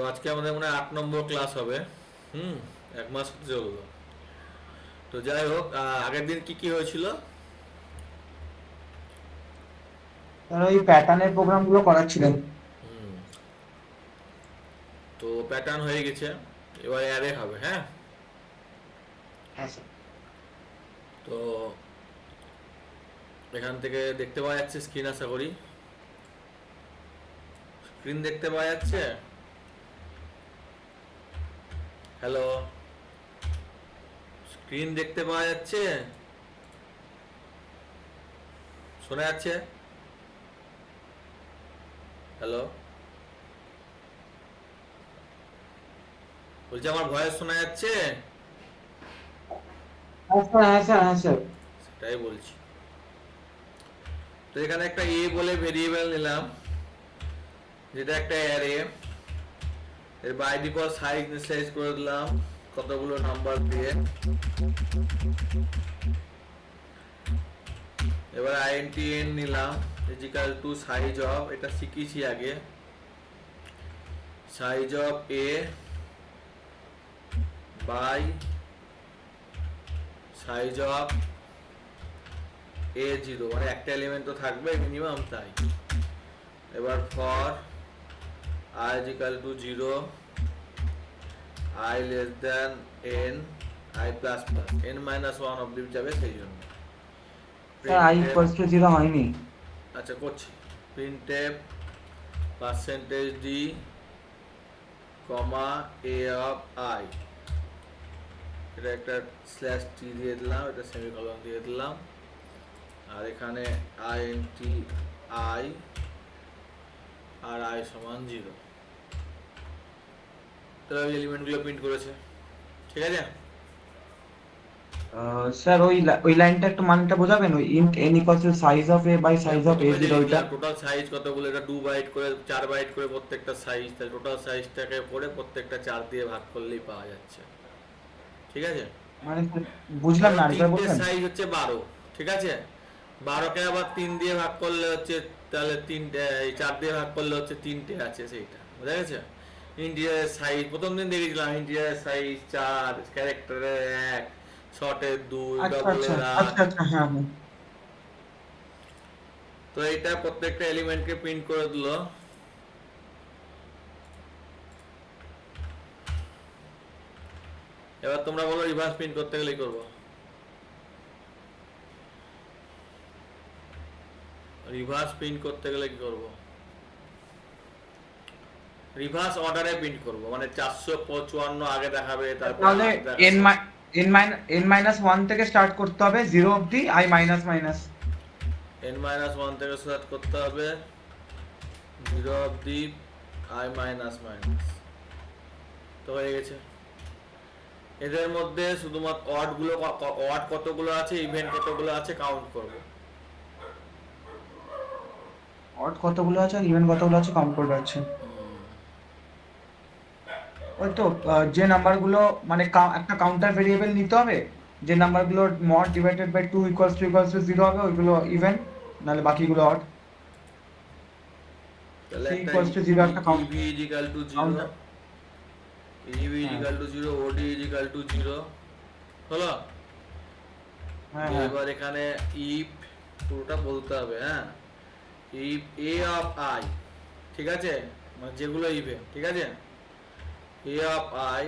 তো আজকে আমাদের মনে হয় 8 নম্বর ক্লাস হবে। হুম। 1 মাস হতে চললো। তো যাই হোক, আগের দিন কি কি হয়েছিল? তারা ওই প্যাটার্নের প্রোগ্রাম গুলো করাচ্ছিলেন। হুম। তো প্যাটার্ন হয়ে গেছে, এবার অ্যারে হবে। হ্যাঁ। হ্যাঁ স্যার। তো এখান থেকে দেখতে পাওয়া যাচ্ছে স্ক্রিন, আশা করি স্ক্রিন দেখতে পাওয়া যাচ্ছে। হ্যালো, স্ক্রিন দেখতে পাওয়া যাচ্ছে? শোনা যাচ্ছে? হ্যালো, বলছি আমার ভয়েস শোনা যাচ্ছে? হ্যাঁ স্যার, হ্যাঁ স্যার, হ্যাঁ স্যার। সেটাই বলছি। তো এখানে একটা এ বলে ভেরিয়েবল নিলাম, যেটা একটা অ্যারে। এর বাই ডিফল্ট সাইজ ইনিশিয়ালাইজ করে দিলাম কতগুলো নাম্বার দিয়ে। এবার আইএনটিএন নিলাম, ইজিক্যাল টু সাইজ অফ, এটা শিখেছি আগে, size of a by size of A0, মানে একটা এলিমেন্ট তো থাকবে মিনিমাম, তাই। এবার for i equal to 0, i less than n, i plus plus n minus one অব্দি যাবে, সেই জন্য sir i print. Equals to zero হয়নি। আচ্ছা, করছি। Printf percentage d comma a of i, এটা একটা স্ল্যাশ টি দিয়ে দিলাম, এটা সেমিকলন দিয়ে দিলাম। আর এখানে আই এন টি আই, আর আই সমান 0। তাহলে ওই এলিমেন্টগুলো প্রিন্ট করেছে। ঠিক আছে। স্যার ওই লাইনটা একটু মানেটা বোঝাবেন, ওই int n equals to size of a by দেখ, সাইজ অফ এ প্রথমে যে জিরো ওইটা। লিখলাম টোটাল সাইজ কতগুলো, এটা 2 বাইট করে 4 বাইট করে প্রত্যেকটা সাইজ, তাহলে টোটাল সাইজটাকে করে প্রত্যেকটা 4 দিয়ে ভাগ করলেই পাওয়া যাচ্ছে। ঠিক আছে। মানে স্যার বুঝলাম ধরো না, আরেকবার তিনটে বলবেন? সাইজ হচ্ছে 12। ঠিক আছে। 12কে আবার 3 দিয়ে ভাগ করলে হচ্ছে, তাহলে তিনটে, এই 4 দিয়ে ভাগ করলে হচ্ছে তিনটে আছে, সেইটা বোঝা গেছে। ইন্টিরিয়ারের সাইজ প্রথম দিন দেখেছিলাম, ইন্টিরিয়ারের সাইজ 4, ক্যারেক্টারের 1, শর্টের 2, আচ্ছা আচ্ছা ডবলের আচ্ছা 8। আচ্ছা, হ্যাঁ হ্যাঁ। তো এইটা প্রত্যেকটা এলিমেন্টকে প্রিন্ট করে দিল। এবার তোমরা বলো রিভার্স প্রিন্ট করতে গেলে কি করবো? রিভার্স প্রিন্ট করতে গেলে কি করবো? রিভার্স অর্ডারে প্রিন্ট করব, মানে 455 আগে দেখাবে, তারপরে তাহলে 8 এন দেখাবে। এন মাইনাস ওয়ান থেকে স্টার্ট করতে হবে, জিরো অব্দি আই মাইনাস মাইনাস। n-1 থেকে স্টার্ট করতে হবে, 0 অবধি i মাইনাস মাইনাস। তো হয়ে গেছে। এদের মধ্যে শুধুমাত্র অড গুলো, অড কতগুলো আছে, ইভেন্ট কতগুলো আছে কাউন্ট করব। অড কতগুলো আছে আর ইভেন কতগুলো আছে কাউন্ট করে যাচ্ছে। ওই তো যে নাম্বারগুলো মানে একটা কাউন্টার ভেরিয়েবল নিতে হবে, যে নাম্বারগুলো mod divided by two equals to zero হবে ওইগুলো ইভেন, নাহলে বাকিগুলো অড। তাহলে সি একটা ইকুয়ালস টু জিরো একটা EV equal to 0, counter. EV হ্যাঁ equal to 0, OD is equal to 0 হলো। হ্যাঁ দিয়ে হ্যাঁ। এবার এখানে ইফ, পুরোটা বলতে হবে, হ্যাঁ। ইফ এ অফ আই, ঠিক আছে, মানে যেগুলো ইভেন্ট, ঠিক আছে, a of i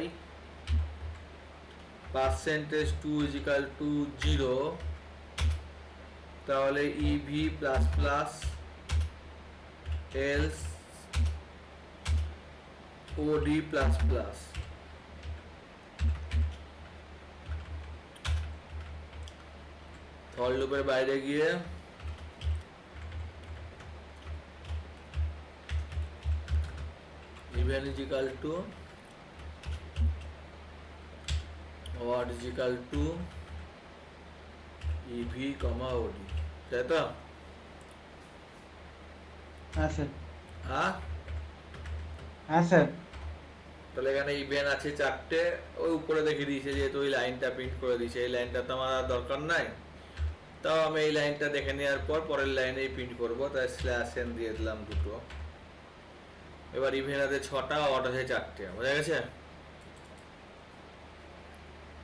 percentage two equal to 0, তাহলে ev plus plus else od plus plus. For লুপের বাইরে গিয়ে even equal to what equal to ev comma od, তাই তো? হ্যাঁ স্যার। হ্যাঁ। হ্যাঁ স্যার। তাহলে এখানে ইভেন আছে 4টে, ওই উপরে দেখে দিয়েছে, যেহেতু ওই লাইনটা প্রিন্ট করে দিয়েছে, এই লাইনটা তো আমার আর দরকার নাই। তাও আমি এই লাইনটা দেখে নেওয়ার পর পরের লাইনেই প্রিন্ট করবো, তাই স্ল্যাশ এন দিয়ে দিলাম দুটো। এবার ইভেন আছে 6টা, অড আছে 4টে, বোঝা গেছে?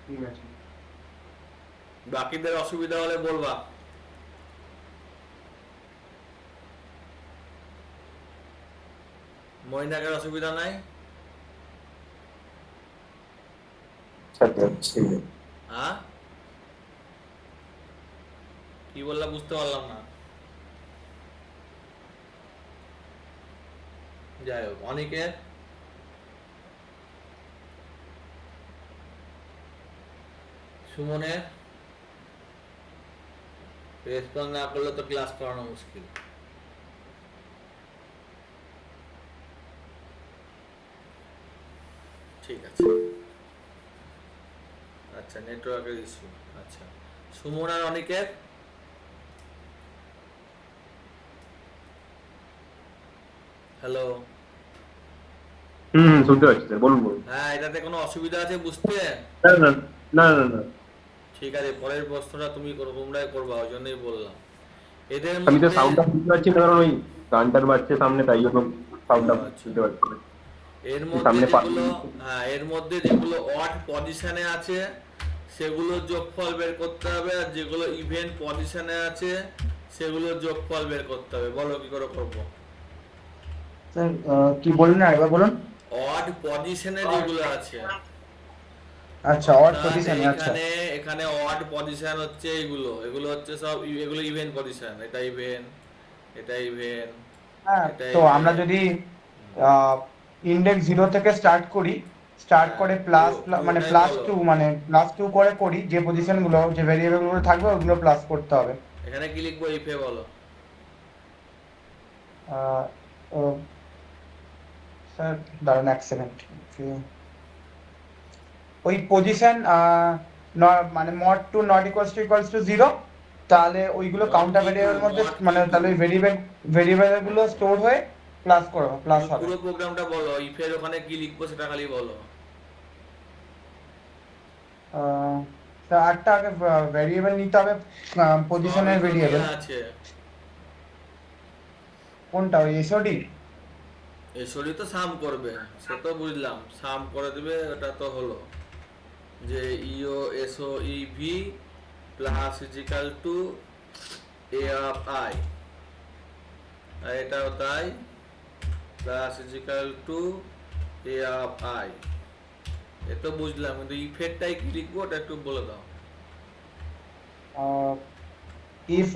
ঠিক আছে। বাকিদের অসুবিধা হলে বলবা। মইনাকের অসুবিধা নাই? হ্যাঁ, কি বললা বুঝতে পারলাম না। যাই হোক, অনেকের সুমনের রেসপন্স না করলে তো ক্লাস করানো মুশকিল। ঠিক আছে, আচ্ছা, নেটওয়ার্কের ইস্যু। আচ্ছা, সুমন আর অনিকের হ্যালো। শুনতে পাচ্ছি স্যার, বলুন বলুন। হ্যাঁ, এটাতে কোনো অসুবিধা আছে বুঝতে? না না না না না, ঠিক আছে, পরের প্রশ্নটা তুমি করো, তোমরাই করবা, ওই জন্যই বললাম। এদের আমি তো মধ্যে সাউন্ডটা শুনতে পাচ্ছি না, কারণ ওই গানটার বাজছে সামনে, তাই জন্য সাউন্ডটা আচ্ছা, শুনতে পাচ্ছি না। এর মধ্যে সামনে যেগুলো, হ্যাঁ, এর মধ্যে যেগুলো অড পজিশনে আছে সেগুলোর যোগফল বের করতে হবে, আর যেগুলো ইভেন পজিশনে আছে সেগুলোর যোগফল বের করতে হবে। বলো কি করে করবো? স্যার কি বললেন আরেকবার বলুন। অড পজিশনে যেগুলো আছে, আচ্ছা, অড অর্থাৎ পজিশনে, আচ্ছা। এখানে এখানে অড পজিশন হচ্ছে এগুলো, এগুলো হচ্ছে সব এগুলো ইভেন পজিশন। এটা ইভেন, এটা ইভেন, হ্যাঁ, এটা তো আমরা ইভেন। যদি ইন্ডেক্স 0 থেকে স্টার্ট করি, স্টার্ট হ্যাঁ, করে প্লাস মানে ওটাই প্লাস বলো। টু, মানে প্লাস টু করে করি, যে পজিশন গুলো, যে ভেরিয়েবল গুলো থাকবে ওগুলো প্লাস করতে হবে। এখানে কি লিখবো ইফে বলো? আহ, ও, স্যার দাঁড়ান এক সেকেন্ড। ওই পজিশন মানে mod two not equals to 0, তাহলে ওইগুলো মড কাউন্টার কি টু, ভেরিয়েবলের মধ্যে, মড কি মানে টু? তাহলে ওই ভেরিয়েবল গুলো স্টোর হয়ে প্লাস তুমি হবে। পুরো প্রোগ্রামটা বলো, ইফের ওখানে কি লিখবো সেটা খালি বলো। আহ, তা আটটা আগে ভেরিয়েবল নিতে হবে, সবই পজিশনের তো ভেরিয়েবল। দেয়া আছে। কোনটা, ওই এসওডি? এসরি তো সাম করবে, সে তো বুঝলাম, সাম করে দেবে, ওটা তো হলো যে ইও এসও ev plus equal to a of i, আর এটাও তাই, plus equal to a of i. এ তো বুঝলাম, কিন্তু ইফেক্টটাই কি লিখবো ওটা একটু বলে দাও। ইফ,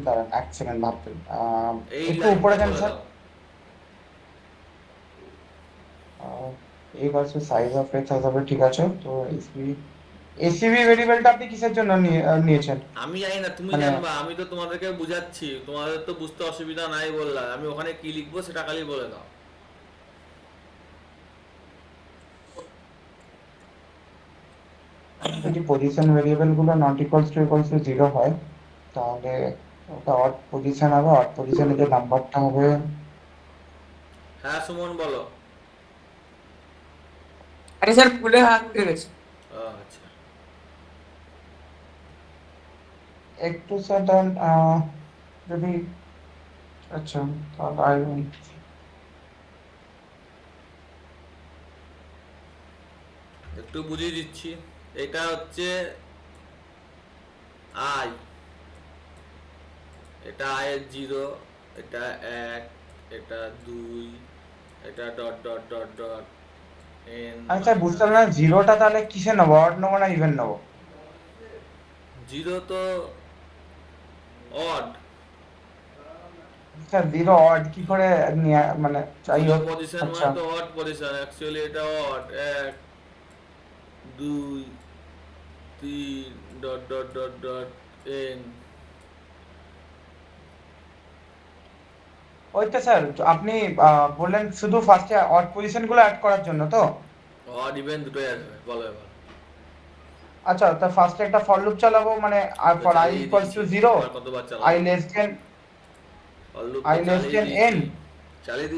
দাঁড়ান এক সেকেন্ড ভাবতে, এই একটু উপরে লাইনটা যান বলে স্যার। দাও। Equals to size of x হবে, ঠিক আছে। তো এসিভি ভেরিয়েবলটা আপনি কিসের জন্য নিয়েছেন? আমি জানি না, তুমি মানে জানবা, আমি তো তোমাদেরকে বুঝাচ্ছি, তোমাদের তো বুঝতে অসুবিধা নাই বললাম, আমি ওখানে কি লিখবো সেটা খালি বলে দাও। যদি পজিশন ভেরিয়েবল গুলো নট ইকুয়ালস টু 0 হয়, তাহলে ওটা অড পজিশন হবে। অড পজিশনে যে নাম্বারটা হবে, হ্যাঁ সুমন বলো। আরে স্যার ভুলে হাত উঠে গেছে। আচ্ছা, একটু স্যার দাঁড়ান, যদি, আচ্ছা, তাহলে একটু বুঝিয়ে দিচ্ছি। এটা হচ্ছে আই, এটা আয়ের 0, এটা 1, এটা 2, এটা dot dot dot dot N আমি স্যার বুঝতে মাইনাস। পারলাম না, জিরোটা তাহলে কিসে নেবো, অড নেবো না ইভেন নেবো? 0 তো অড, স্যার জিরো অড কি করে নিয়ে, মানে যাই 0 হোক। পজিশন আচ্ছা, মানে তো অড পজিশন, অ্যাকচুয়ালি এটা odd. 1, 2, 3 dot dot dot dot N. ওই তো স্যার, আপনি বললেন শুধু ফার্স্টে অড পজিশন গুলো অ্যাড করার জন্য তো? অড ইভেন দুটোই আসবে, বলো এবার। আচ্ছা, তা ফার্স্টে একটা ফর লুপ চালাবো, মানে তো ফর আই চালিয়ে ইকুয়ালস দিয়েছি, টু 0, আবার কতবার আই চালাবো? লেস দেন অলুপ আই তো লেস চালিয়ে দেন দিয়েছি, এন। চালিয়ে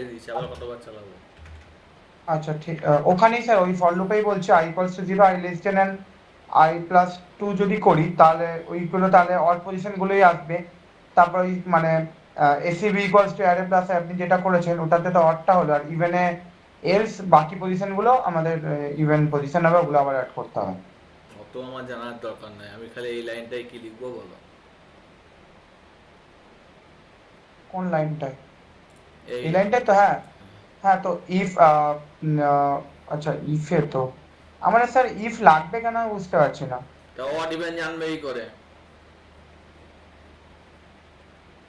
দিয়েছি, আবার কতবার চালাবো? আচ্ছা, ঠিক, ওখানেই স্যার ওই ফর লুপেই বলছে I equals to 0, i less than n, i plus 2 যদি করি, তাহলে ওইগুলো তাহলে অড পজিশন গুলোই আসবে। তারপর ওই মানে ACB equals to array plus আপনি যেটা করেছেন ওটাতে তো অডটা হলো, আর ইভেনে এলস বাকি পজিশন গুলো আমাদের ইভেন পজিশন হবে, ওগুলো আবার অ্যাড করতে হবে। অত আমার জানার দরকার নাই, আমি খালি এই লাইনটাই কি লিখবো বলো। কোন লাইনটায়? এই এই লাইনটাই তো, হ্যাঁ। হ্যাঁ, তো ইফ আচ্ছা ইফে তো আমার স্যার ইফ লাগবে কেন আমি বুঝতে পারছি না। তা অড ইভেন জানবে এই করে।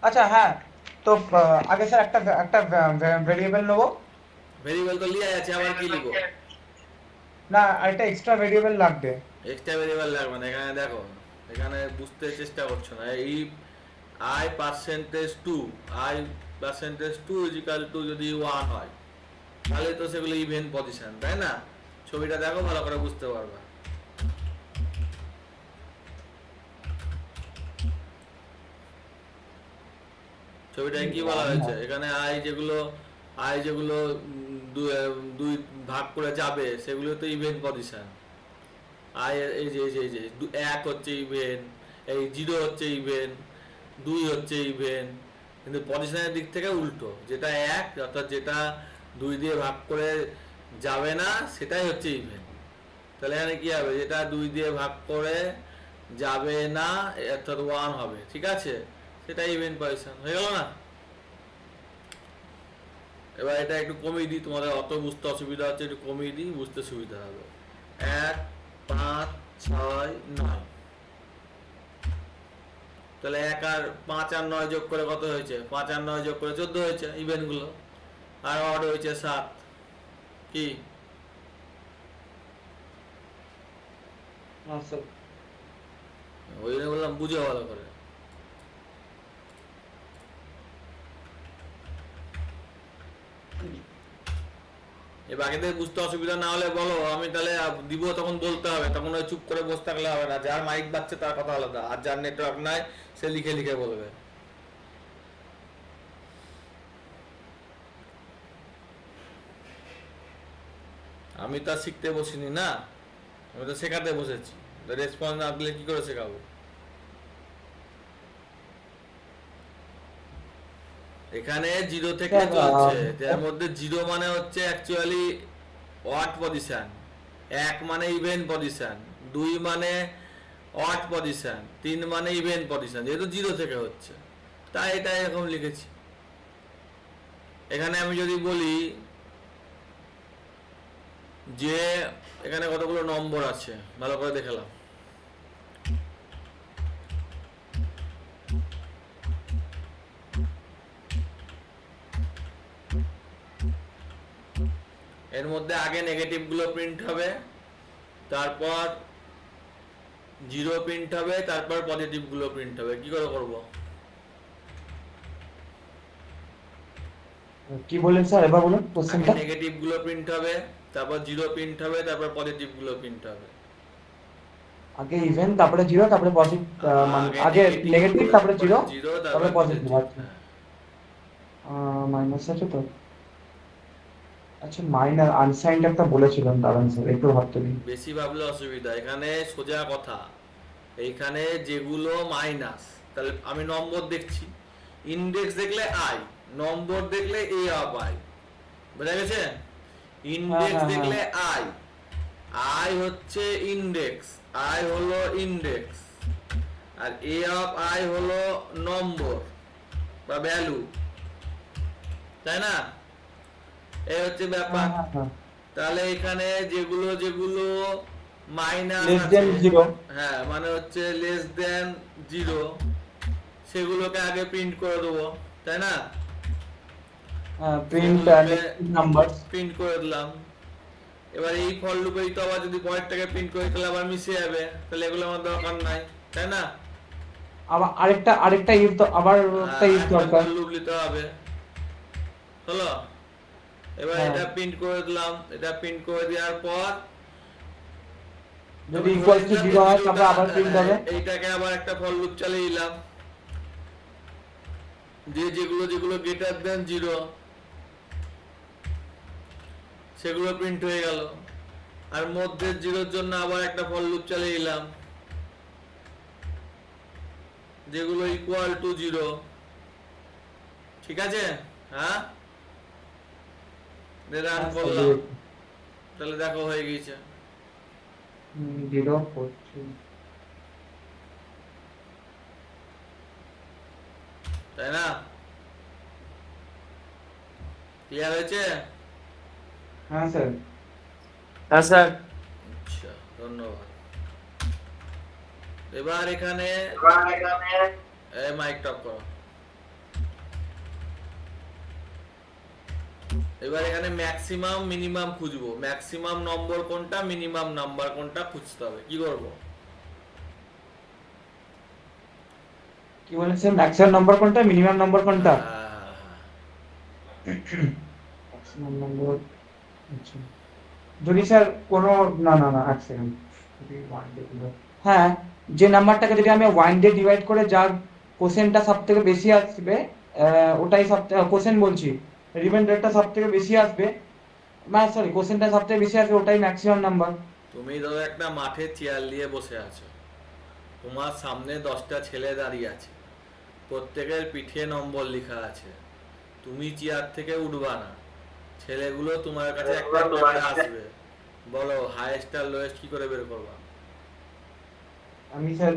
আচ্ছা হ্যাঁ, তো আগে স্যার একটা একটা ভেরিয়েবল নেবো। ভেরিয়েবল তো লিয়া আছে, আবার কি লিখো? না, আরেকটা এক্সট্রা ভেরিয়েবল লাগবে। এক্সট্রা ভেরিয়েবল লাগবে না, এখানে দেখো, এখানে বুঝতে চেষ্টা করছো না। এই i percentage two, i percentage two equal to যদি 1 হয় তাহলে তো সেগুলো ইভেন পজিশন, তাই না? ছবিটা দেখো, ভালো করে বুঝতে পারবা। ছবিটায় কি বলা হয়েছে এখানে? আই যেগুলো দুই ভাগ করে যাবে সেগুলো তো ইভেন পজিশন। আই এই যে 1 হচ্ছে ইভেন, এই 0 হচ্ছে ইভেন, 2 হচ্ছে ইভেন। কিন্তু পজিশনের দিক থেকে উল্টো, যেটা 1 অর্থাৎ যেটা 2 দিয়ে ভাগ করে যাবে না সেটাই হচ্ছে ইভেন। তাহলে এখানে কি হবে? যেটা 2 দিয়ে ভাগ করে যাবে না অর্থাৎ 1 হবে, ঠিক আছে? সেটা ইভেন পজিশন হয়ে গেল না? এবার এটা একটু কমিয়ে দিই, তোমাদের অত বুঝতে অসুবিধা হচ্ছে, একটু কমিয়ে দিই, বুঝতে সুবিধা হবে। 1 5 6 9, তাহলে 1 আর 5 আর 9 যোগ করে কত হয়েছে? 5 আর 9 যোগ করে 14 হয়েছে ইভেন গুলো, আর অড হয়েছে 7। কি ওই জন্য বললাম বুঝো ভালো করে। এ বাকিদের বুঝতে অসুবিধা না হলে বলো, আমি তাহলে দিব, তখন বলতে হবে, তখন ওই চুপ করে বসে থাকলে হবে না। যার মাইক বাজছে তার কথা আলাদা, আর যার নেটওয়ার্ক নাই সে লিখে লিখে বলবে। আমি তো আর শিখতে বসিনি না, আমি তো শেখাতে বসেছি। রেসপন্স না দিলে কি করে শেখাবো? এখানে 0 থেকে স্যার, চলছে, যার মধ্যে 0 মানে হচ্ছে অ্যাকচুয়ালি অড পজিশন, 1 মানে ইভেন পজিশন, 2 মানে অড পজিশন, 3 মানে ইভেন পজিশন, যেহেতু 0 থেকে হচ্ছে তাই এটা এরকম লিখেছি। এখানে আমি যদি বলি যে এখানে কতগুলো নম্বর আছে, ভালো করে দেখালাম। এর মধ্যে আগে নেগেটিভ গুলো প্রিন্ট হবে, তারপর 0 প্রিন্ট হবে, তারপর পজিটিভ গুলো প্রিন্ট হবে। কি করে করব? কি বললেন স্যার, এবার বলুন আগে কোশ্চেনটা। নেগেটিভ গুলো প্রিন্ট হবে, তারপর 0 প্রিন্ট হবে, তারপর পজিটিভ গুলো প্রিন্ট হবে। আগে ইভেন, তারপরে জিরো, তারপরে পজিটিভ, মানে আগে নেগেটিভ, তারপরে জিরো, জিরো, তারপরে পজিটিভ। হ্যাঁ। মাইনাস আছে তো। আচ্ছা, মাইনাস আনসাইন্ড একটা বলেছিলাম, দাঁড়ান স্যার একটু ভাবতে দিন। বেশি ভাবলে অসুবিধা, এখানে সোজা কথা। এইখানে যেগুলো মাইনাস, তাহলে আমি নম্বর দেখছি, ইন্ডেক্স দেখলে আই, নম্বর দেখলে এ অফ আই, বোঝা গেছে? ইন্ডেক্স হ্যাঁ, দেখলে আই, আই হচ্ছে ইন্ডেক্স, আই হলো ইন্ডেক্স, আর এ অফ আই হলো নম্বর বা ভ্যালু, তাই না? এই হচ্ছে ব্যাপার। হ্যাঁ, তাহলে এখানে যেগুলো যেগুলো মাইনাস লেস আছে, দেন জিরো। হ্যাঁ মানে হচ্ছে লেস দেন 0, সেগুলোকে আগে প্রিন্ট করে দেবো, তাই না? Print number. প্রিন্ট করে দিলাম। এবার এই ফর লুপেই তো আবার যদি পরেরটাকে প্রিন্ট করে তাহলে আবার মিশে যাবে, তাহলে এগুলো আমার দরকার নাই, তাই না? আবার আরেকটা ইফ তো, আবার একটা ইফ দরকার। ফর লুপ নিতে হবে, হলো? এবার হ্যাঁ। এটা প্রিন্ট করে দিলাম, এটা প্রিন্ট করে দেওয়ার পর যদি ইকুয়াল টু জিরো হয় তারপর আবার প্রিন্ট হবে। এইটাকে আবার একটা ফর লুপ চালিয়ে দিলাম, যে যেগুলো যেগুলো গ্রেটার দেন 0 সেগুলো প্রিন্ট হয়ে গেল। আর মধ্যের 0-র জন্য আবার একটা ফর লুপ চালিয়ে দিলাম, যেগুলো ইকুয়াল টু 0 ঠিক আছে? হ্যাঁ, রান হ্যাঁ, করলাম, তাহলে দেখো হয়ে গিয়েছে। 043। তাই না? ক্লিয়ার হয়েছে? হ্যাঁ স্যার। হ্যাঁ স্যার। আচ্ছা, ধন্যবাদ। এবার এখানে মাইক টপ করো। এবার এখানে ম্যাক্সিমাম মিনিমাম খুঁজবো, ম্যাক্সিমাম নম্বর কোনটা মিনিমাম নাম্বার কোনটা খুঁজতে হবে। কি করবো? কি বলেছেন, ম্যাক্সিমাম নাম্বার কোনটা মিনিমাম নাম্বার কোনটা? ম্যাক্সিমাম নাম্বার, আচ্ছা। যদি স্যার কোনো, না এক সেকেন্ড, হ্যাঁ, যে নাম্বারটাকে যদি আমি 1 দিয়ে ডিভাইড করে যার কোসেন্টটা সবথেকে বেশি আসবে, ওটাই কোসেন্ট বলছি, রিমাইন্ডারটা সবথেকে বেশি আসবে, মানে সরি কোসেন্টটা সবথেকে বেশি আসবে, ওটাই ম্যাক্সিমাম নাম্বার। তুমি ধরো একটা মাঠে চেয়ার নিয়ে বসে আছো, তোমার সামনে 10টা ছেলে দাঁড়িয়ে আছে, প্রত্যেকের পিঠে নম্বর লেখা আছে, তুমি চেয়ার থেকে উঠবা না, ছেলেগুলো তোমার কাছে একটা একটা করে আসবে, বলো হাইয়েস্ট আর লোয়েস্ট কি করে বের করবা? আমি স্যার,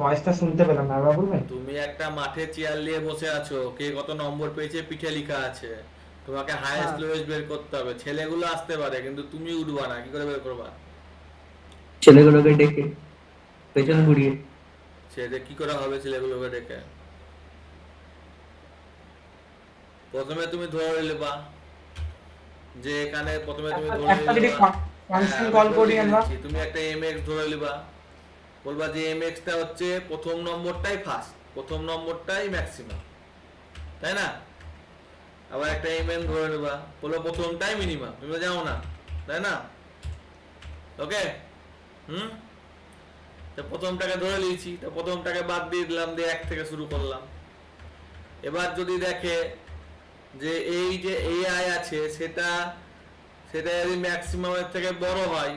ভয়েসটা শুনতে পেলাম না, আবার বলবেন? তুমি একটা মাঠে চেয়ার নিয়ে বসে আছো, কে কত নম্বর পেয়েছে পিঠে লেখা আছে, তোমাকে হাইয়েস্ট হ্যাঁ। লোয়েস্ট বের করতে হবে, ছেলেগুলো আসতে পারে কিন্তু তুমি উঠবা না, কি করে বের করবা? ছেলেগুলোকে ডেকে পেছন ঘুরিয়ে। সেটা কি করা হবে ছেলেগুলোকে ডেকে? প্রথমে তুমি ধরে নেবা যে এখানে, প্রথমে তুমি ধরে একটা যদি নিবা, ফাংশন আমি কল ধরে করি লিখে আমরা, দিচ্ছি, তুমি একটা mx ধরে নিবা, বলবা যে mx টা হচ্ছে প্রথম নম্বরটাই ফার্স্ট, প্রথম নম্বরটাই ম্যাক্সিমাম, তাই না? আবার একটা mn ধরে নেবা, বলো প্রথমটাই মিনিমাম, তুমি যাও না, তাই না? ওকে, হুম, তো প্রথমটাকে ধরে নিয়েছি, তো প্রথমটাকে বাদ দিয়ে দিলাম, দিয়ে 1 থেকে শুরু করলাম। এবার যদি দেখে যে এই যে ai আছে সেটা সেটা যদি ম্যাক্সিমামের থেকে বড় হয়,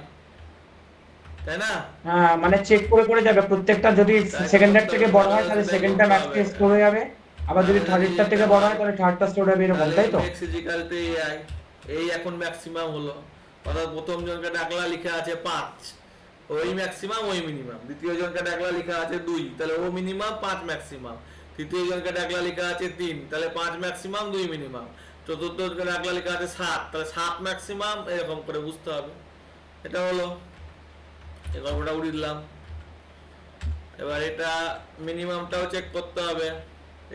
তাই না? হ্যাঁ মানে চেক করে করে যাবে, প্রত্যেকটা যদি তাই তো সেকেন্ডার করতে থেকে হবে, বড় তাহলে হয় তাহলে সেটাই সেকেন্ডটা করতে ম্যাক্স হবে। স্টোর হয়ে যাবে, আবার যদি তাহলে যদি থার্ডেরটা থেকে এটা বড় হয়, হয় তাহলে থার্ডটা স্টোর হবে, এরকম তাহলে তাই তো? mx ইজিক্যাল টু ai, এই এখন ম্যাক্সিমাম হলো, অর্থাৎ প্রথম জনকে ডাকলা লেখা আছে 5, ওই ম্যাক্সিমাম ওই মিনিমাম, দ্বিতীয় জনকে ডাকলা লেখা আছে 2, তাহলে ও মিনিমাম 5 ম্যাক্সিমাম, তৃতীয় জনকে ডাকলা লেখা আছে 3, তাহলে 5 ম্যাক্সিমাম 2 মিনিমাম, চতুর্থ জনকে ডাকলা লেখা আছে 7, তাহলে 7 ম্যাক্সিমাম, এরকম করে বুঝতে হবে। এটা হলো, এই গল্পটা উড়িয়ে দিলাম। এবার এটা মিনিমামটাও চেক করতে হবে,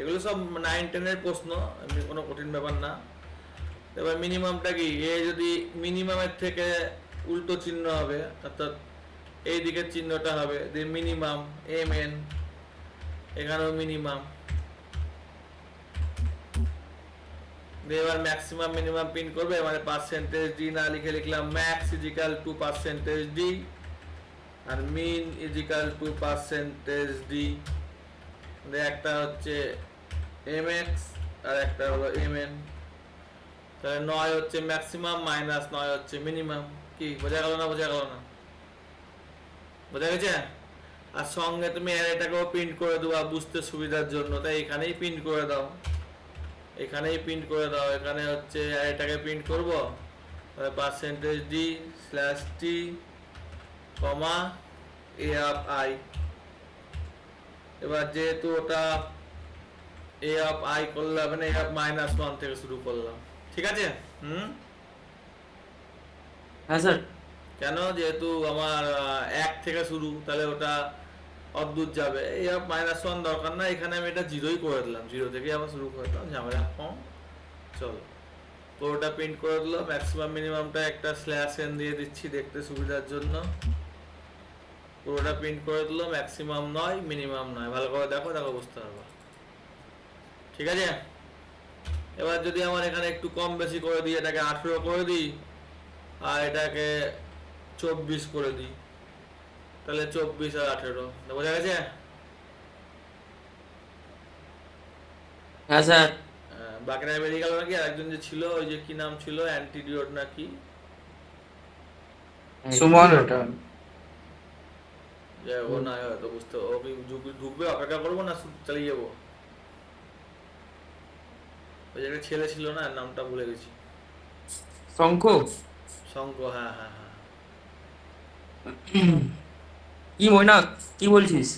এগুলো সব 9-10 এর প্রশ্ন, এমনি কোনো কঠিন ব্যাপার না। এবার মিনিমামটা কি, এ যদি মিনিমামের থেকে উল্টো চিহ্ন হবে, অর্থাৎ এই দিকের চিহ্নটা হবে যে মিনিমাম mn, এখানেও মিনিমাম, এবার ম্যাক্সিমাম মিনিমাম প্রিন্ট করবে, মানে পার্সেন্টেজ ডি না লিখে লিখলাম max equal to percentage d, আর min equal to percentage d, একটা হচ্ছে mx আর একটা হলো mn, তাহলে 9 হচ্ছে ম্যাক্সিমাম মাইনাস 9 হচ্ছে মিনিমাম। কি বোঝা গেল না? বোঝা গেল না? বোঝা গেছে? আর সঙ্গে তুমি অ্যারেটাকেও প্রিন্ট করে দেবা বুঝতে সুবিধার জন্য, তাই এখানেই প্রিন্ট করে দাও, এখানেই প্রিন্ট করে দাও, এখানে হচ্ছে অ্যারেটাকে প্রিন্ট করবো, percentage D slash T comma a of I. এবার যেহেতু ওটা এ অফ আই করলাম, মানে এ অফ -1 থেকে শুরু করলাম, ঠিক আছে? হুম, হ্যাঁ স্যার। কেন? যেহেতু আমার 1 থেকে শুরু, তাহলে ওটা অদ্ভুত যাবে, এই অফ -1 দরকার না, এখানে আমি এটা 0ই করে দিলাম, 0 থেকে আবার শুরু করে দিলাম, ঝামেলা কম। চলো, পুরোটা প্রিন্ট করে দিল, ম্যাক্সিমাম মিনিমামটা একটা স্ল্যাশ এন দিয়ে দিচ্ছি দেখতে সুবিধার জন্য, পুরোটা প্রিন্ট করে দিল, ম্যাক্সিমাম নয় মিনিমাম নয়, ভালো করে দেখো, দেখো বুঝতে পারবো, ঠিক আছে? এবার যদি আমার এখানে একটু কম বেশি করে দিই, এটাকে 18 করে দিই আর এটাকে 24 করে দিই, তাহলে 24 আর 18, বোঝা গেছে? হ্যাঁ স্যার। বাকিটা বেরিয়ে গেল নাকি? আর একজন যে ছিল, ওই যে কি নাম ছিল, অ্যান্টিডিওট নাকি, সুমন ওটা। যে ও না হয়তো বুঝতে, ও কি ঢুকবে, অপেক্ষা করবো না চালিয়ে যাবো? ওই একটা ছেলে ছিল না, নামটা ভুলে গেছি। শঙ্খ। শঙ্খ, হ্যাঁ হ্যাঁ হ্যাঁ। কি মৈনাক, কি বলছিস?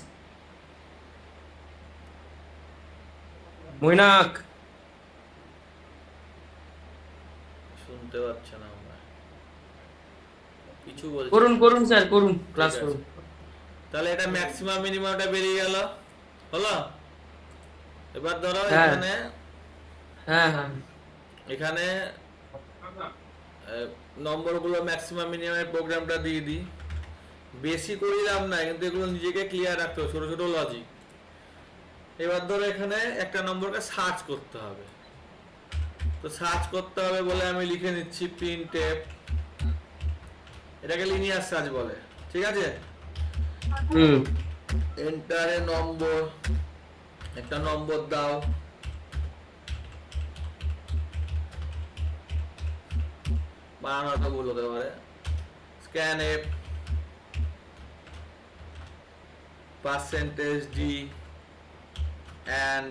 মৈনাক। শুনতে পাচ্ছে না আমরা, কিছু বলছে করুন না। করুন স্যার, করুন, ঠিক ক্লাস আছে, করুন। তাহলে এটা ম্যাক্সিমাম মিনিমামটা বেরিয়ে গেল, হলো। এবার ধরো হ্যাঁ এখানে, হ্যাঁ হ্যাঁ। এখানে নম্বরগুলো ম্যাক্সিমাম মিনিমামের প্রোগ্রামটা দিয়ে দিই। বেশি করিলাম না, কিন্তু এগুলো নিজেকে ক্লিয়ার রাখতে হবে, ছোট ছোট লজিক। এবার ধরো এখানে একটা নম্বরকে সার্চ করতে হবে, তো সার্চ করতে হবে বলে আমি লিখে নিচ্ছি printf, এটাকে লিনিয়ার সার্চ বলে, ঠিক আছে। হুম। এন্টারে নম্বর, একটা নম্বর দাও, বানানোটা ভুল হতে পারে। scanf %d and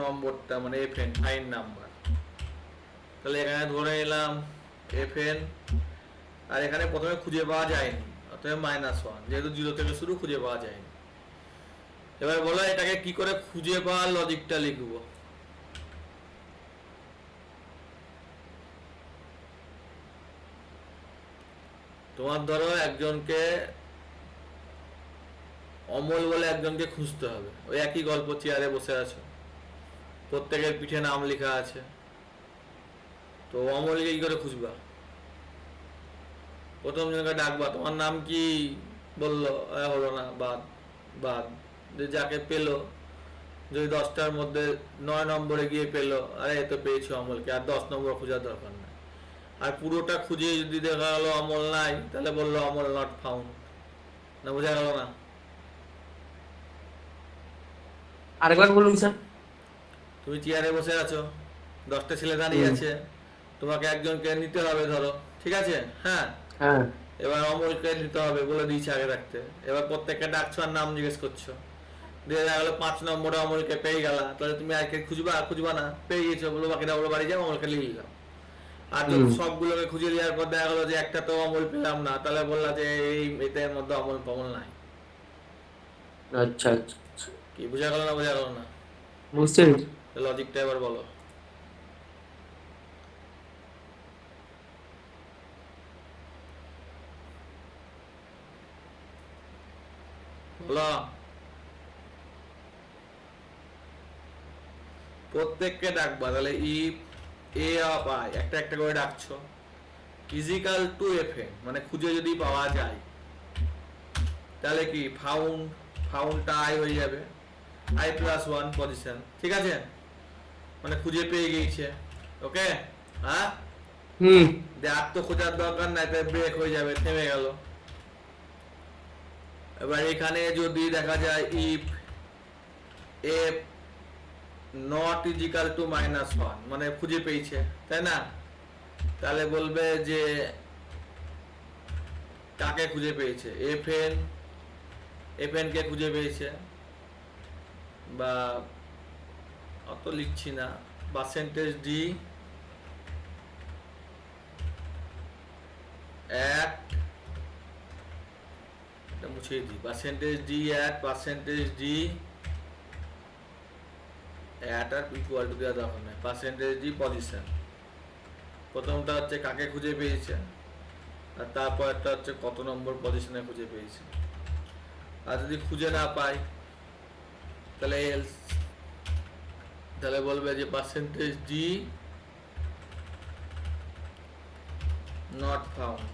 নম্বরটা মানে fn, ফাইন নাম্বার। তাহলে এখানে ধরে নিলাম fn, আর এখানে প্রথমে খুঁজে পাওয়া যায়নি, অতএব -1, যেহেতু 0 থেকে শুরু, খুঁজে পাওয়া যায়নি। এবার বলো এটাকে কি করে খুঁজে পাওয়ার লজিকটা লিখবো। তোমার ধরো একজনকে, অমল বলে একজনকে খুঁজতে হবে, ওই একই গল্প, চেয়ারে বসে আছো, প্রত্যেকের পিঠে নাম লেখা আছে, তো অমলকে কি করে খুঁজবা? প্রথম জনকে ডাকবা, তোমার নাম কি, বললো হলো না, বাদ বাদ। যে যাকে পেলো, যদি 10টার মধ্যে 9 নম্বরে গিয়ে পেলো, আরে এ তো পেয়েছো অমলকে, আর 10 নম্বর খোঁজার দরকার নাই। আর পুরোটা খুঁজে যদি দেখা গেলো অমল নাই, তাহলে বললো অমল নট ফাউন্ড। না, বোঝা গেল না? আরেকবার বলুন স্যার। তুমি চেয়ারে বসে আছো, 10টা ছেলে দাঁড়িয়ে হুম। আছে, তোমাকে একজনকে নিতে হবে ধরো, ঠিক আছে, হ্যাঁ। হ্যাঁ। এবার অমলকে নিতে হবে বলে দিয়েছে আগে রাখতে, এবার প্রত্যেককে ডাকছো আর নাম জিজ্ঞেস করছো, দিয়ে দেখা গেলো 5 নম্বরে অমলকে পেয়ে গেলা, তাহলে তুমি আজকে খুঁজবা, খুঁজবা না, পেয়ে গেছো, বলো বাকিটা বলো বাড়ি যাও, অমলকে নিয়ে নিলাম। আর হুম। যখন সবগুলোকে খুঁজে দেওয়ার পর দেখা গেলো যে একটা তো অমল পেলাম না, তাহলে বললা যে এই এদের মধ্যে অমল ফমল নাই। আচ্ছা আচ্ছা আচ্ছা। কি বোঝা গেল না, বোঝা গেল না? বুঝতে পেরেছি। লজিকটা এবার বলো। বলো। প্রত্যেককে ডাকবা, তাহলে ইফ এ অফ আই, একটা একটা করে ডাকছো, ইজিক্যাল টু fn, মানে খুঁজে যদি পাওয়া যায়, তাহলে কি ফাউন্ড, ফাউন্ডটা আই হয়ে যাবে, i+1 পজিশন, ঠিক আছে, মানে খুঁজে পেয়ে গিয়েছে। ওকে, হ্যাঁ। হুম। আর তো খোঁজার দরকার নাই, তাই ব্রেক হয়ে যাবে, থেমে গেল। এবার এখানে যদি দেখা যায় if f not equal to -1, মানে খুঁজে পেয়েছে, তাই না, তাহলে বলবে যে কাকে খুঁজে পেয়েছে, fn কে খুঁজে পেয়েছে, বা অত লিখছি না, %d at, এটা মুছিয়ে দিই, %d at %d at আর ইকুয়াল টু দেওয়া দরকার নেই, %d পজিশন। প্রথমটা হচ্ছে কাকে খুঁজে পেয়েছে, আর তারপর একটা হচ্ছে কত নম্বর পজিশনে খুঁজে পেয়েছে। আর যদি খুঁজে না পাই, তাহলে এলস, তাহলে বলবে যে %d নট ফাউন্ড,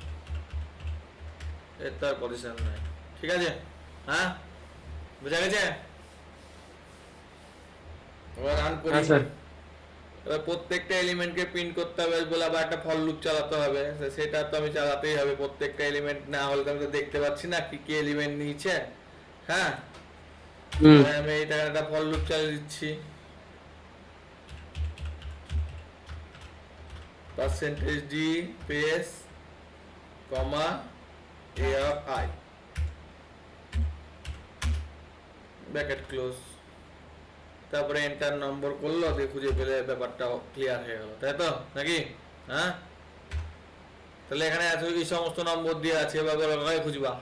এর তার পজিশন নাই, ঠিক আছে, হ্যাঁ, বুঝা গেছে? এবার রান করি। হ্যাঁ স্যার। এবার প্রত্যেকটা এলিমেন্টকে প্রিন্ট করতে হবে বলে আবার একটা ফর লুপ চালাতে হবে, সেটা তো আমি চালাতেই হবে, প্রত্যেকটা এলিমেন্ট না হলে তো আমি তো দেখতে পাচ্ছি না কি কি এলিমেন্ট নিয়েছে, হ্যাঁ। হুম। আমি এইটা একটা ফর লুপ চালিয়ে দিচ্ছি, %d space comma a of I, bracket close, তারপরে এন্টার নম্বর করলো, দিয়ে খুঁজে পেলে ব্যাপারটা ক্লিয়ার হয়ে গেল, তাই তো নাকি? হ্যাঁ, তাহলে এখানে এত এই সমস্ত নম্বর দিয়ে আছে, এবার বলো কাকে খুঁজবা?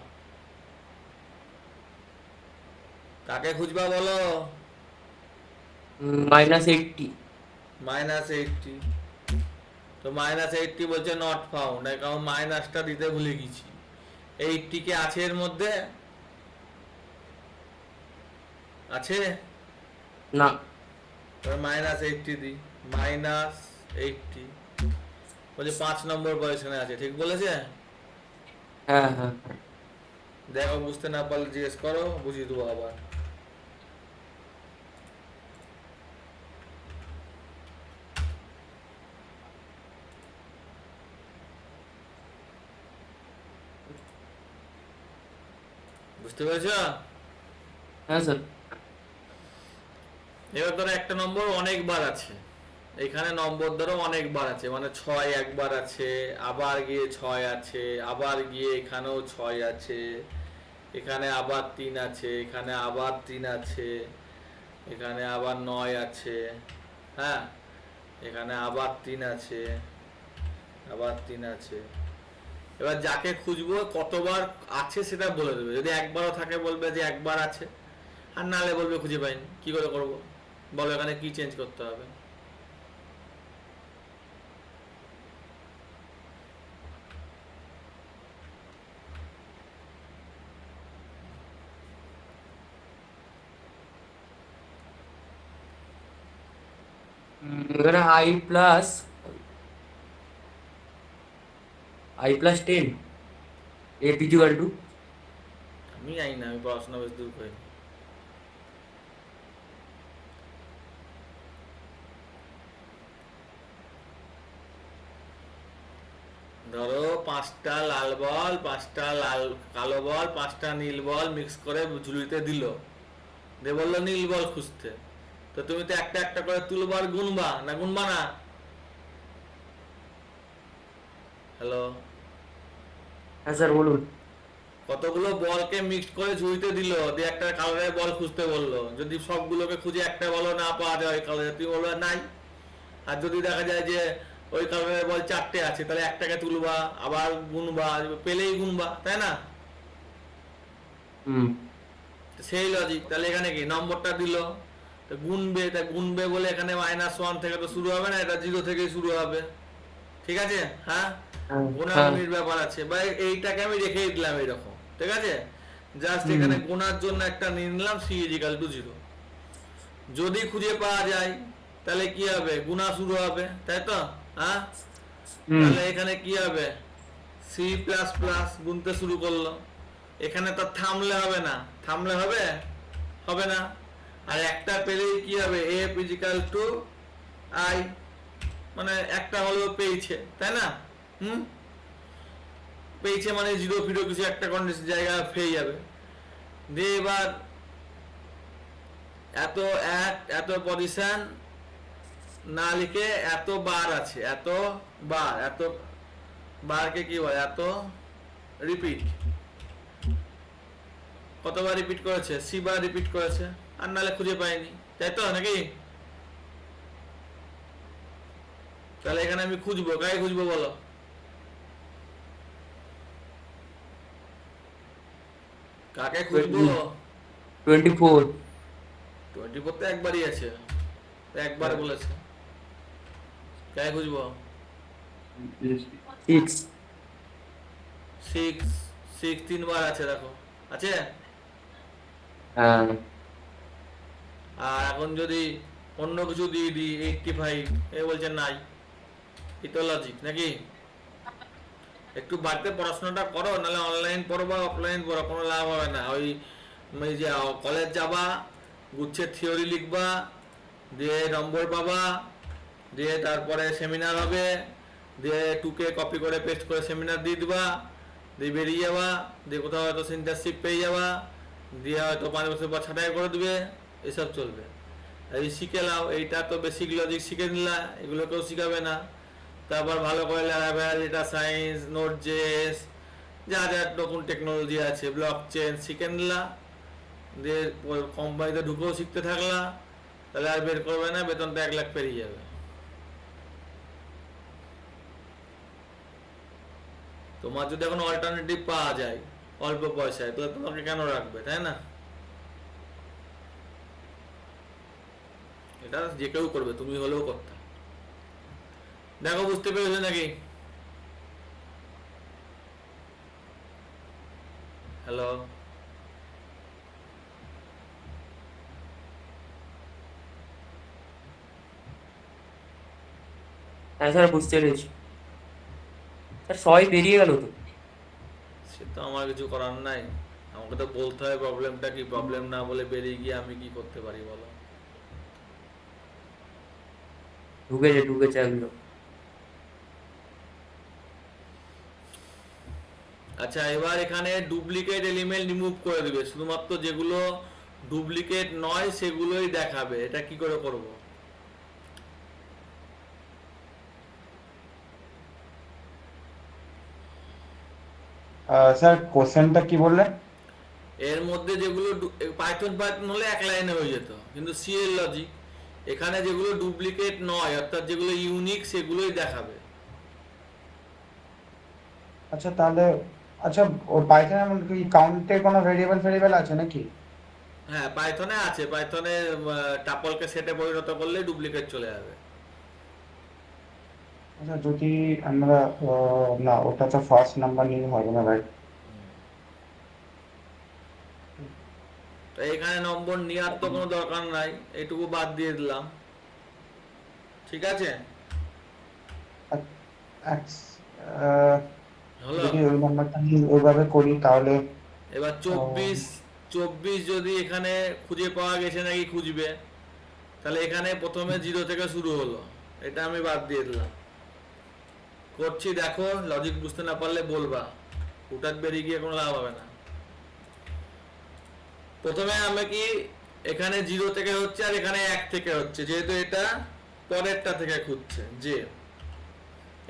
কাকে খুঁজবা বলো? -80। -80। তো -80 বলছে নট ফাউন্ড, কারণ মাইনাসটা দিতে ভুলে গেছি। 80 কে আছে এর মধ্যে? আছে না। -80 দিই, -80 বলছে 5 নম্বর পজিশনে আছে, ঠিক বলেছে? হ্যাঁ হ্যাঁ। দেখো, বুঝতে না পারলে জিজ্ঞেস করো, বুঝিয়ে দেবো আবার। বুঝতে পেরেছ? হ্যাঁ স্যার। এবার ধরো একটা নম্বর অনেকবার আছে, এখানে নম্বর ধরো অনেকবার আছে, মানে 6 একবার আছে, আবার গিয়ে 6 আছে, আবার গিয়ে এখানেও 6 আছে, এখানে আবার 3 আছে, এখানে আবার 3 আছে, এখানে আবার 9 আছে, হ্যাঁ, এখানে আবার 3 আছে, আবার 3 আছে। এবার যাকে খুঁজবো কতবার আছে সেটা বলে দেবে। যদি একবারও থাকে বলবে যে একবার আছে, আর নাহলে বলবে খুঁজে পাইনি। কি করে করবো বলো, এখানে কি চেঞ্জ করতে হবে? এখানে I+10 A=2। আমি জানি না, আমি পড়াশোনা বেশ দূর করি। ধরো 5টা লাল বল, 5টা লাল কালো বল, 5টা নীল বল মিক্স করে ঝুলিতে দিল, দিয়ে বললো নীল বল খুঁজতে। তো তুমি তো একটা একটা করে তুলবা আর গুনবা, না গুনবা না? হ্যালো, হ্যাঁ স্যার বলুন। কতগুলো বলকে মিক্স করে ঝুড়িতে দিল, দিয়ে একটা কালারের বল খুঁজতে বললো। যদি সবগুলোকে খুঁজে একটা বলও না পাওয়া যায় ওই কালারে, তুমি বলবে নাই। আর যদি দেখা যায় যে ওই কালারের বল 4টে আছে, তাহলে একটাকে তুলবা, আবার গুনবা, পেলেই গুনবা, তাই না? হুম। সেই লজিক। তাহলে এখানে কি নম্বরটা দিল, তো গুনবে, তা গুনবে বলে এখানে -1 থেকে তো শুরু হবে না, এটা 0 থেকেই শুরু হবে, ঠিক আছে? হ্যাঁ, হ্যাঁ হ্যাঁ। গোনাগুনির ব্যাপার আছে, বা এইটাকে আমি রেখেই দিলাম এরকম, ঠিক আছে? জাস্ট হুম এখানে গোনার জন্য একটা নিয়ে নিলাম C=0। যদি খুঁজে পাওয়া যায় তাহলে কি হবে, গুনা শুরু হবে, তাই তো? হ্যাঁ, হুম। তাহলে এখানে কি হবে, C++ গুনতে শুরু করলো। এখানে তো থামলে হবে না, থামলে হবে, হবে না। আর একটা পেলেই কি হবে, F=I, মানে একটা হলেও পেয়েছে, তাই না? হুম, পেয়েছে মানে 0 ফিরো কিছু একটা কন্ডিশন জায়গা পেয়ে যাবে। দিয়ে এবার এত এত পজিশন না লিখে এত বার আছে, এত বার, এত বারকে কি বলে, এত রিপিট, কতবার রিপিট করেছে, C বার রিপিট করেছে, আর নাহলে খুঁজে পাইনি, তাই তো নাকি? তাহলে এখানে আমি খুঁজবো, কাকে খুঁজবো বলো? কাকে খুঁজবো? 24। 24 তো একবারই আছে, একবার বলেছে। কাকে খুঁজবো? 6। 6, 6 3বার আছে, দেখো আছে। হ্যাঁ। আর এখন যদি অন্য কিছু দিয়ে দিই 85, এ বলছে নাই। এটা লজিক নাকি? একটু বাড়িতে পড়াশোনাটা করো, নাহলে অনলাইন পড়ো বা অফলাইন পড়ো, কোনো লাভ হবে না। ওই যে কলেজ যাবা, গুচ্ছের থিওরি লিখবা, দিয়ে নম্বর পাবা, দিয়ে তারপরে সেমিনার হবে, দিয়ে 2K কপি করে পেস্ট করে সেমিনার দিয়ে দিবা, দিয়ে বেরিয়ে যাবা, দিয়ে কোথাও হয়তো সেন্টারশিপ পেয়ে যাবা, দিয়ে হয়তো 5 বছর পর ছাঁটাই করে দেবে, এসব চলবে। এই শিখে নাও, এইটা তো বেসিক লজিক শিখে নিলা, এগুলো কেউ শিখাবে না। তারপর ভালো করে ল্যারাভেল, ডেটা সায়েন্স, নোট.js, যা যা নতুন টেকনোলজি আছে, ব্লক চেন শিখে নিলা, দিয়ে কোম্পানিতে ঢুকেও শিখতে থাকলা, তাহলে আর বের করবে না, বেতনটা 1 লাখ পেরিয়ে যাবে। তোমার যদি এখন অল্টারনেটিভ পাওয়া যায় অল্প পয়সায়, তাহলে তোমাকে কেন রাখবে, তাই না? এটা যে কেউ করবে, তুমি হলেও করতে। দেখো বুঝতে পেরেছো নাকি? হ্যালো, হ্যাঁ স্যার বুঝতে পেরেছি স্যার, সবাই বেরিয়ে গেল তো। সে তো আমার কিছু করার নাই, আমাকে তো বলতে হয় প্রবলেমটা কি। প্রবলেম না বলে বেরিয়ে গিয়ে আমি কি করতে পারি বলো? ঢুকেছে একদম। আচ্ছা, এবার এখানে ডুপ্লিকেট এলিমেন্ট রিমুভ করে দিবে, শুধুমাত্র যেগুলো ডুপ্লিকেট নয় সেগুলোই দেখাবে। এটা কি করে করব? স্যার কোশ্চেনটা কি বললেন? এর মধ্যে যেগুলো পাইথন পাইথন হলে এক লাইনে হয়ে যেত, কিন্তু সি এর লজিক এখানে যেগুলো ডুপ্লিকেট নয় অর্থাৎ যেগুলো ইউনিক সেগুলোই দেখাবে। আচ্ছা তাহলে, আচ্ছা ও পাইথনের মধ্যে কি কাউন্টে কোনো ভেরিয়েবল আছে নাকি? হ্যাঁ, পাইথনে আছে। পাইথনে টাপলকে সেটে পরিণত করলে ডুপ্লিকেট চলে যাবে। আচ্ছা যদি আমরা না, ওটা তো ফার্স্ট নাম্বার নিয়ে হবে না, রাইট? তো এখানে নম্বর নেওয়ার তো কোনো দরকার নাই, এইটুকু বাদ দিয়ে দিলাম। ঠিক আছে, হলো। যদি ওই নাম্বারটা নিয়ে ওইভাবে করি তাহলে এবার 24 যদি এখানে খুঁজে পাওয়া গেছে নাকি খুঁজবে, তাহলে এখানে প্রথমে 0 থেকে শুরু হলো, এটা আমি বাদ দিয়ে দিলাম। করছি, দেখো লজিক বুঝতে না পারলে বলবা, হঠাৎ বেরিয়ে গিয়ে কোনো লাভ হবে না। প্রথমে আমি কি এখানে 0 থেকে হচ্ছে আর এখানে 1 থেকে হচ্ছে, যেহেতু এটা পরেরটা থেকে খুঁজছে, যে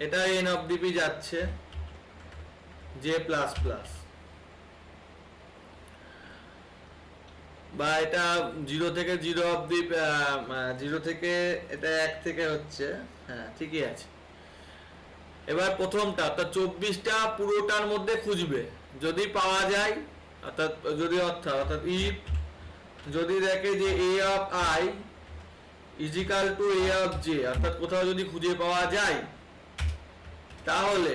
এটা এন অফ ডিপি যাচ্ছে জে প্লাস প্লাস, বা এটা 0 থেকে 0 অবধি 0 থেকে এটা 1 থেকে হচ্ছে। হ্যাঁ ঠিকই আছে। এবার প্রথমটা অর্থাৎ 24টা পুরোটার মধ্যে খুঁজবে, যদি পাওয়া যায় অর্থাৎ ইফ যদি দেখে যে a of i equal to a of j, অর্থাৎ কোথাও যদি খুঁজে পাওয়া যায়, তাহলে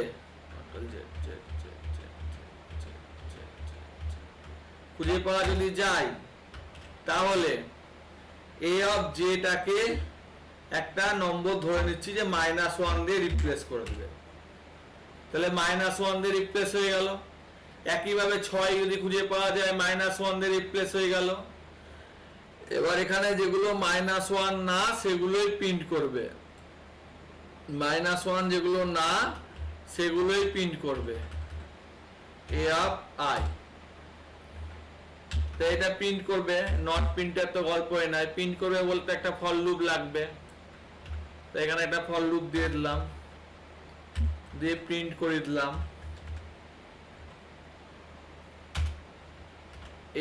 খুঁজে পাওয়া যদি যায়, তাহলে এ অফ জেটাকে একটা নম্বর ধরে নিচ্ছি যে -1 দিয়ে রিপ্লেস করে দেবে, তাহলে -1 দিয়ে রিপ্লেস হয়ে গেল। একইভাবে 6 যদি খুঁজে পাওয়া যায় -1 দিয়ে রিপ্লেস হয়ে গেল। এবার এখানে যেগুলো -1 না সেগুলোই প্রিন্ট করবে, -1 যেগুলো না সেগুলোই প্রিন্ট করবে এ অফ আই। তো এটা প্রিন্ট করবে, নট প্রিন্টের তো গল্পই নাই, প্রিন্ট করবে বলতে একটা ফর লুপ লাগবে। তো এখানে একটা ফর লুপ দিয়ে দিলাম, দিয়ে প্রিন্ট করে দিলাম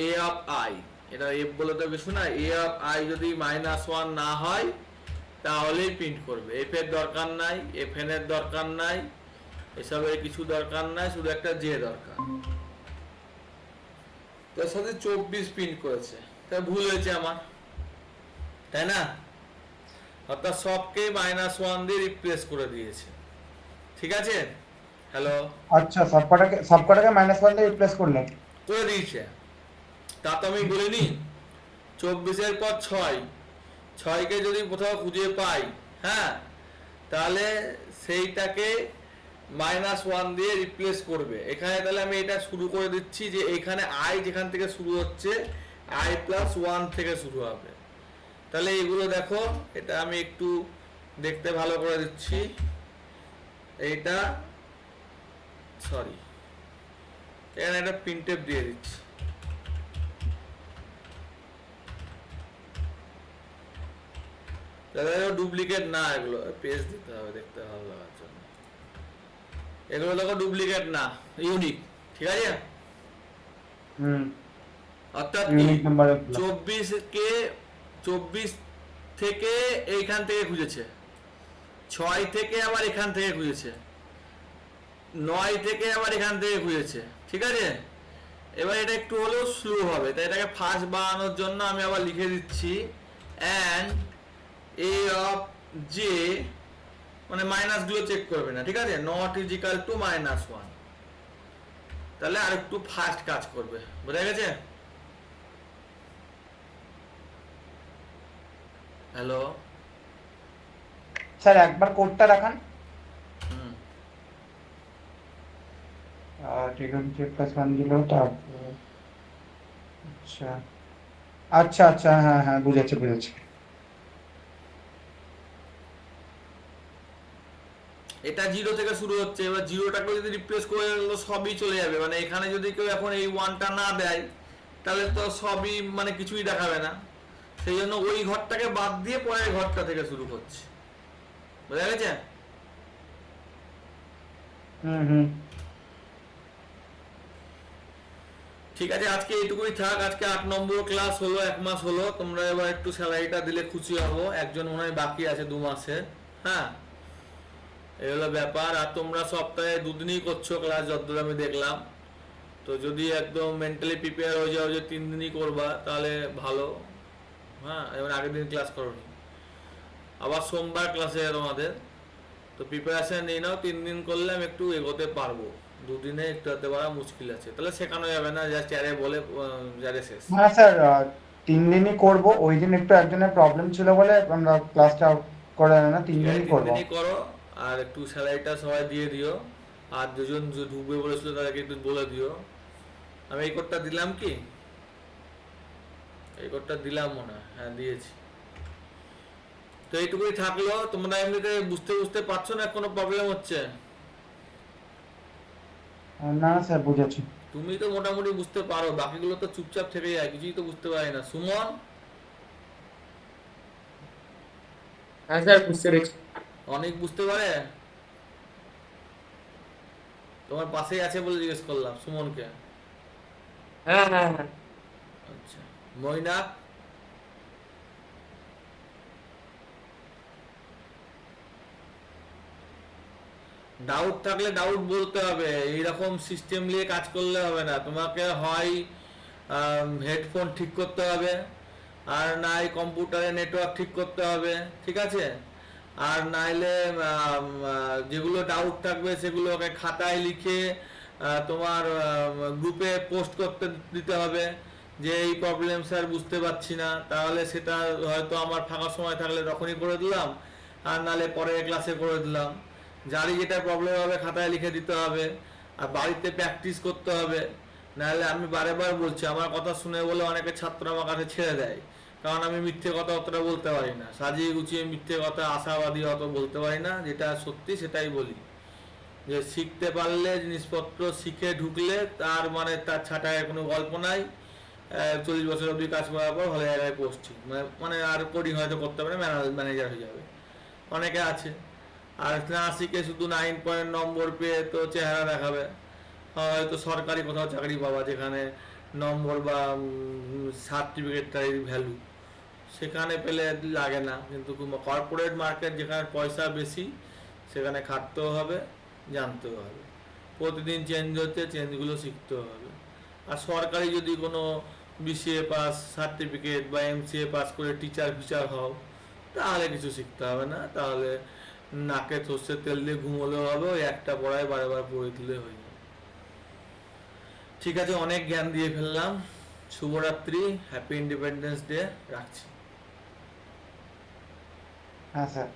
এ অফ আই। এটা এফ বলে তো কিছু না, এ অফ আই যদি -1 না হয় তাহলেই প্রিন্ট করবে। এফ এর দরকার নাই, এফ এন এর দরকার নাই, এসবের কিছু দরকার নাই, শুধু একটা জে দরকার। তার সাথে 24 প্রিন্ট করেছে, তা ভুল হয়েছে আমার, তাই না? অর্থাৎ সবকে -1 দিয়ে রিপ্লেস করে দিয়েছে। ঠিক আছে, হ্যালো, আচ্ছা সবকটাকে -1 দিয়ে রিপ্লেস করলে করে দিয়েছে। তা তো আমি বলিনি। 24-এর পর 6কে যদি কোথাও খুঁজে পাই, হ্যাঁ, তাহলে সেইটাকে -1 দিয়ে রিপ্লেস করবে। এখানে তাহলে আমি এটা শুরু করে দিচ্ছি যে এখানে আই যেখান থেকে শুরু হচ্ছে i+1 থেকে শুরু হবে। তাহলে এগুলো দেখো, এটা আমি একটু দেখতে ভালো করে দিচ্ছি। এইটা সরি, এখানে একটা প্রিন্টএফ দিয়ে দিচ্ছি। ডুপ্লিকেট না, এগুলো পেজ দিতে হবে দেখতে ভালো লাগার জন্য। এগুলো দেখো ডুপ্লিকেট না, ইউনিক। ঠিক আছে, অর্থাৎ কি 24 কে 24 থেকে এইখান থেকে খুঁজেছে, 6 থেকে আবার এখান থেকে খুঁজেছে, 9 থেকে আবার এখান থেকে খুঁজেছে, ঠিক আছে। এবার এটা একটু হলেও স্লো হবে, তাই এটাকে ফাস্ট বানানোর জন্য আমি আবার লিখে দিচ্ছি অ্যান্ড এ অফ জে, মানে মাইনাসগুলো চেক করবে না, ঠিক আছে, নট ইজ ইকাল টু -1, তাহলে আর একটু ফাস্ট কাজ করবে, বোঝা গেছে? হ্যালো, স্যার একবার কোডটা দেখান। হুম, T20 প্লাস 1 দিল, তারপর আচ্ছা আচ্ছা আচ্ছা, হ্যাঁ হ্যাঁ বুঝেছি বুঝেছি। এটা 0 থেকে শুরু হচ্ছে, এবার 0টাকে যদি রিপ্লেস করে দিলে সবই চলে যাবে, মানে এখানে যদি কেউ এখন এই 1টা না দেয় তাহলে তো সবই মানে কিছুই দেখাবে না, সেই জন্য ওই ঘরটাকে বাদ দিয়ে পরের ঘরটা থেকে শুরু করছে, বোঝা গেছে? হুম। ঠিক আছে, আজকে এইটুকুই থাক। আজকে 8 নম্বর ক্লাস হলো, 1 মাস হলো। তোমরা এবার একটু স্যালারিটা দিলে খুশি হবো, একজন মনে হয় বাকি আছে 2 মাসের। হ্যাঁ, এই হলো ব্যাপার। আর তোমরা সপ্তাহে 2 দিনই করছো ক্লাস, যতদূর আমি দেখলাম। তো যদি একদম মেন্টালি প্রিপেয়ার হয়ে যাও যে 3 দিনই করবা তাহলে ভালো। হ্যাঁ, এবার আগের দিন ক্লাস করোনি, আবার সোমবার ক্লাসে তোমাদের, তো প্রিপারেশন নিয়ে নাও। 3 দিন করলে আমি একটু এগোতে পারবো, 2 দিনে একটু হতে পারা মুশকিল আছে, তাহলে শেখানো যাবে না, যা চ্যারে বলে যারে শেষ। হ্যাঁ স্যার, 3 দিনই করব। ওই দিন একটু একজনের প্রবলেম ছিল বলে আমরা ক্লাসটা করে না, 3 দিনই 3 করব। দিনই করো, আর একটু স্যালারিটা সবাই দিয়ে দিও, আর দুজন যে ঢুকবে বলেছিল তাদেরকে একটু বলে দিও। আমি এই কোডটা দিলাম কি? এই কোডটা দিলাম মনে হয়, হ্যাঁ দিয়েছি। তো এইটুকুই থাকলো। তোমরা এমনিতে বুঝতে পারছো না, কোনো প্রবলেম হচ্ছে? না স্যার, বুঝেছি। তুমি তো মোটামুটি বুঝতে পারো, বাকিগুলো তো চুপচাপ থেকে যায়, কিছুই তো বুঝতে পারি না। সুমন হ্যাঁ স্যার, বুঝতে পেরেছি। অনেক বুঝতে পারে, তোমার পাশেই আছে বলে জিজ্ঞেস করলাম সুমনকে। হ্যাঁ হ্যাঁ হ্যাঁ। আচ্ছা, ময়না? ডাউট থাকলে ডাউট বলতে হবে, এইরকম সিস্টেম নিয়ে কাজ করলে হবে না। তোমাকে হয় হেডফোন ঠিক করতে হবে, আর নাই কম্পিউটারে নেটওয়ার্ক ঠিক করতে হবে, ঠিক আছে, আর নাইলে যেগুলো ডাউট থাকবে সেগুলো ওকে খাতায় লিখে তোমার গ্রুপে পোস্ট করতে দিতে হবে যে এই প্রবলেম স্যার বুঝতে পারছি না, তাহলে সেটা হয়তো আমার ফাঁকা সময় থাকলে তখনই করে দিলাম, আর নালে পরের ক্লাসে করে দিলাম। যারই যেটা প্রবলেম হবে খাতায় লিখে দিতে হবে, আর বাড়িতে প্র্যাকটিস করতে হবে। নাহলে আমি বারেবার বলছি, আমার কথা শুনে বলে অনেকে ছাত্র আমার কাছে ছেড়ে দেয়, কারণ আমি মিথ্যে কথা অতটা বলতে পারি না, সাজিয়ে গুছিয়ে মিথ্যে কথা আশাবাদী অত বলতে পারি না, যেটা সত্যি সেটাই বলি। যে শিখতে পারলে জিনিসপত্র শিখে ঢুকলে তার মানে তার ছাটায় কোনো গল্প নাই। 40 বছর অবধি কাজ করার পর ভালো জায়গায় পোস্টিং, মানে আর কোডিং হয়তো করতে পারে, ম্যানেজার হয়ে যাবে, অনেকে আছে। আর না শিখে শুধু 9 পয়েন্ট নম্বর পেয়ে তো চেহারা দেখাবে, হয়তো সরকারি কোথাও চাকরি পাওয়া যেখানে নম্বর বা সার্টিফিকেটটাই ভ্যালু, সেখানে পেলে লাগে না। কিন্তু কর্পোরেট মার্কেট যেখানে পয়সা বেশি, সেখানে খাটতেও হবে, জানতেও হবে, প্রতিদিন চেঞ্জ হচ্ছে, চেঞ্জগুলো শিখতেও হবে। আর সরকারি যদি কোনো বিসিএ পাস সার্টিফিকেট বা এমসিএ পাস করে টিচার ফিচার হও, তাহলে কিছু শিখতে হবে না, তাহলে নাকে সর্ষের তেল দিয়ে ঘুমোলেও হবে, ওই একটা পড়ায় বারে পড়ে দিলে হয়ে যাবে। ঠিক আছে, অনেক জ্ঞান দিয়ে ফেললাম। শুভরাত্রি, হ্যাপি ইন্ডিপেন্ডেন্স ডে, রাখছি। হ্যাঁ স্যার।